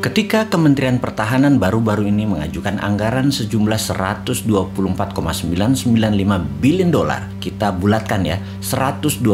Ketika Kementerian Pertahanan baru-baru ini mengajukan anggaran sejumlah 124,995 billion dolar, kita bulatkan ya, 125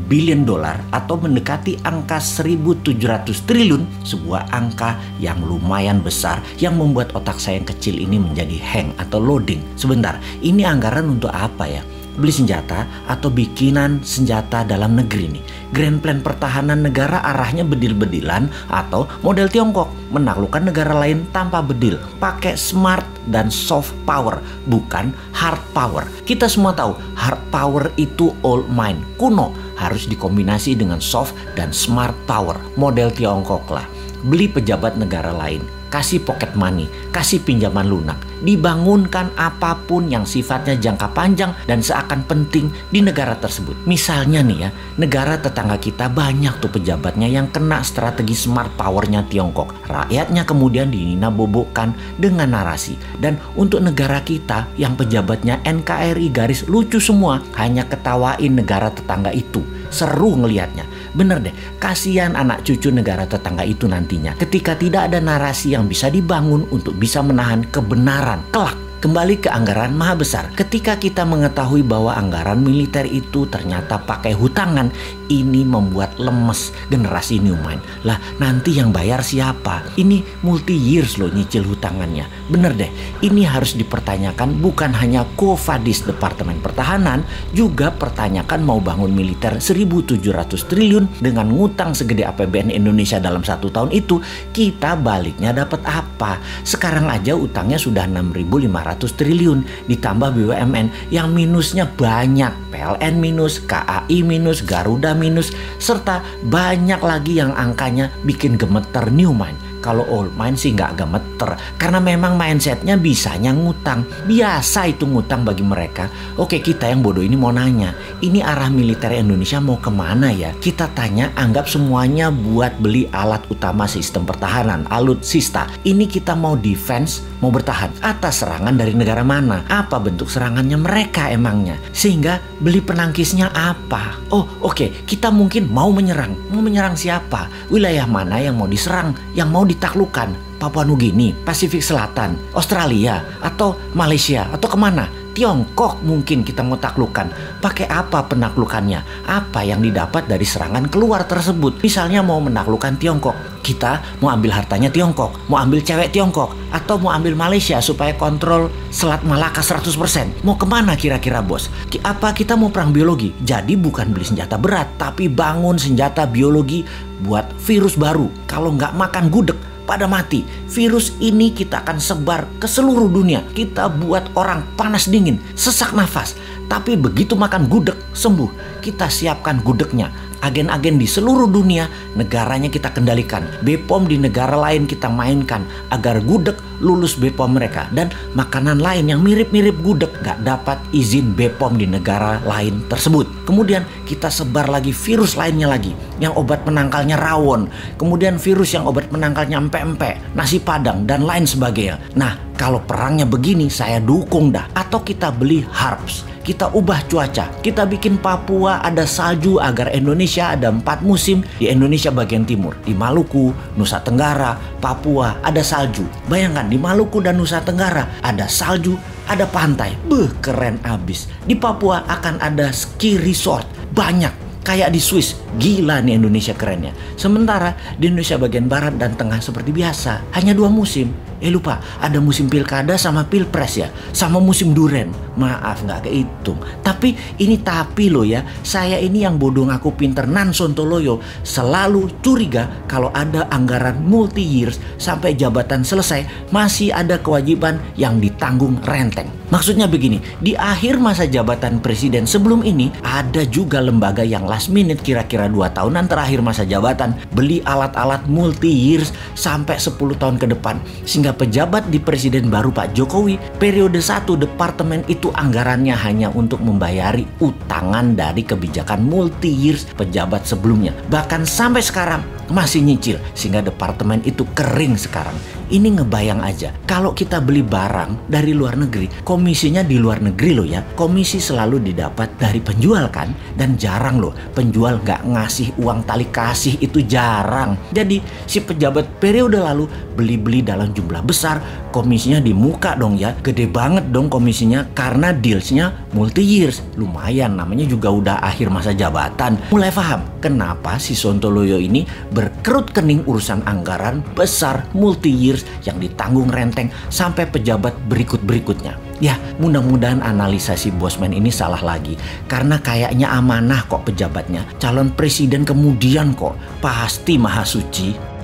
billion dolar atau mendekati angka 1.700 triliun, sebuah angka yang lumayan besar yang membuat otak saya yang kecil ini menjadi hang atau loading. Sebentar, ini anggaran untuk apa ya? Beli senjata atau bikinan senjata dalam negeri nih. Grand Plan pertahanan negara arahnya bedil-bedilan atau model Tiongkok, menaklukkan negara lain tanpa bedil, pakai smart dan soft power, bukan hard power. Kita semua tahu hard power itu old mind, kuno, harus dikombinasi dengan soft dan smart power, model Tiongkok lah. Beli pejabat negara lain, kasih pocket money, kasih pinjaman lunak, dibangunkan apapun yang sifatnya jangka panjang dan seakan penting di negara tersebut. Misalnya nih ya, negara tetangga kita banyak tuh pejabatnya yang kena strategi smart powernya Tiongkok. Rakyatnya kemudian dinina-bobokkan dengan narasi. Dan untuk negara kita yang pejabatnya NKRI garis lucu semua, hanya ketawain negara tetangga itu. Seru ngelihatnya. Bener deh, kasihan anak cucu negara tetangga itu nantinya ketika tidak ada narasi yang bisa dibangun untuk bisa menahan kebenaran kelak. Kembali ke anggaran maha besar. Ketika kita mengetahui bahwa anggaran militer itu ternyata pakai hutangan, ini membuat lemes generasi new mind. Lah nanti yang bayar siapa? Ini multi years loh nyicil hutangannya. Bener deh, ini harus dipertanyakan bukan hanya Kofadis Departemen Pertahanan, juga pertanyakan mau bangun militer 1.700 triliun dengan ngutang segede APBN Indonesia dalam 1 tahun itu, kita baliknya dapat apa? Sekarang aja utangnya sudah 6.500 triliun, ditambah BUMN yang minusnya banyak, PLN minus, KAI minus, Garuda minus, serta banyak lagi yang angkanya bikin gemeter new mind. Kalau old mind sih nggak gemeter, karena memang mindsetnya bisanya ngutang. Biasa itu ngutang bagi mereka. Oke, kita yang bodoh ini mau nanya, ini arah militer Indonesia mau kemana ya? Kita tanya, anggap semuanya buat beli alat utama sistem pertahanan, alutsista. Ini kita mau defense, mau bertahan atas serangan dari negara mana? Apa bentuk serangannya mereka emangnya? Sehingga beli penangkisnya apa? Oh oke, kita mungkin mau menyerang. Mau menyerang siapa? Wilayah mana yang mau diserang? Yang mau ditaklukkan? Papua Nugini, Pasifik Selatan, Australia, atau Malaysia, atau kemana? Tiongkok mungkin kita mau taklukkan. Pakai apa penaklukannya? Apa yang didapat dari serangan keluar tersebut? Misalnya mau menaklukkan Tiongkok, kita mau ambil hartanya Tiongkok, mau ambil cewek Tiongkok, atau mau ambil Malaysia supaya kontrol Selat Malaka 100%. Mau kemana kira-kira bos? Apa kita mau perang biologi? Jadi bukan beli senjata berat, tapi bangun senjata biologi buat virus baru. Kalau nggak makan gudeg, pada mati. Virus ini kita akan sebar ke seluruh dunia. Kita buat orang panas dingin, sesak nafas. Tapi begitu makan gudeg, sembuh. Kita siapkan gudegnya. Agen-agen di seluruh dunia, negaranya kita kendalikan. BPOM di negara lain kita mainkan agar gudeg lulus BPOM mereka. Dan makanan lain yang mirip-mirip gudeg gak dapat izin BPOM di negara lain tersebut. Kemudian kita sebar lagi virus lainnya lagi, yang obat penangkalnya rawon. Kemudian virus yang obat penangkalnya empek-empek, nasi padang, dan lain sebagainya. Nah, kalau perangnya begini saya dukung dah. Atau kita beli HARPS. Kita ubah cuaca, kita bikin Papua ada salju agar Indonesia ada 4 musim di Indonesia bagian timur. Di Maluku, Nusa Tenggara, Papua ada salju. Bayangkan di Maluku dan Nusa Tenggara ada salju, ada pantai. Keren abis. Di Papua akan ada ski resort, banyak. Kayak di Swiss, gila nih Indonesia kerennya. Sementara di Indonesia bagian barat dan tengah seperti biasa, hanya 2 musim. Lupa, ada musim pilkada sama pilpres ya, sama musim duren. Maaf nggak kehitung. Tapi ini tapi loh ya, saya ini yang bodoh ngaku pinter nan sontoloyo selalu curiga kalau ada anggaran multi years sampai jabatan selesai masih ada kewajiban yang ditanggung renteng. Maksudnya begini, di akhir masa jabatan presiden sebelum ini ada juga lembaga yang last minute kira-kira 2 tahunan terakhir masa jabatan beli alat-alat multi years sampai 10 tahun ke depan. Sehingga pejabat di presiden baru Pak Jokowi periode 1 departemen itu anggarannya hanya untuk membayari utangan dari kebijakan multi years pejabat sebelumnya. Bahkan sampai sekarang masih nyicil sehingga departemen itu kering sekarang. Ini ngebayang aja, kalau kita beli barang dari luar negeri, komisinya di luar negeri loh ya. Komisi selalu didapat dari penjual kan. Dan jarang loh penjual nggak ngasih uang tali kasih, itu jarang. Jadi si pejabat periode lalu beli-beli dalam jumlah besar, komisinya di muka dong ya. Gede banget dong komisinya karena dealsnya multi years. Lumayan, namanya juga udah akhir masa jabatan. Mulai paham kenapa si Sontoloyo ini berkerut kening urusan anggaran besar multi years yang ditanggung renteng sampai pejabat berikut-berikutnya. Ya, mudah-mudahan analisa si Bosman ini salah lagi. Karena kayaknya amanah kok pejabatnya. Calon presiden kemudian kok. Pasti maha suci.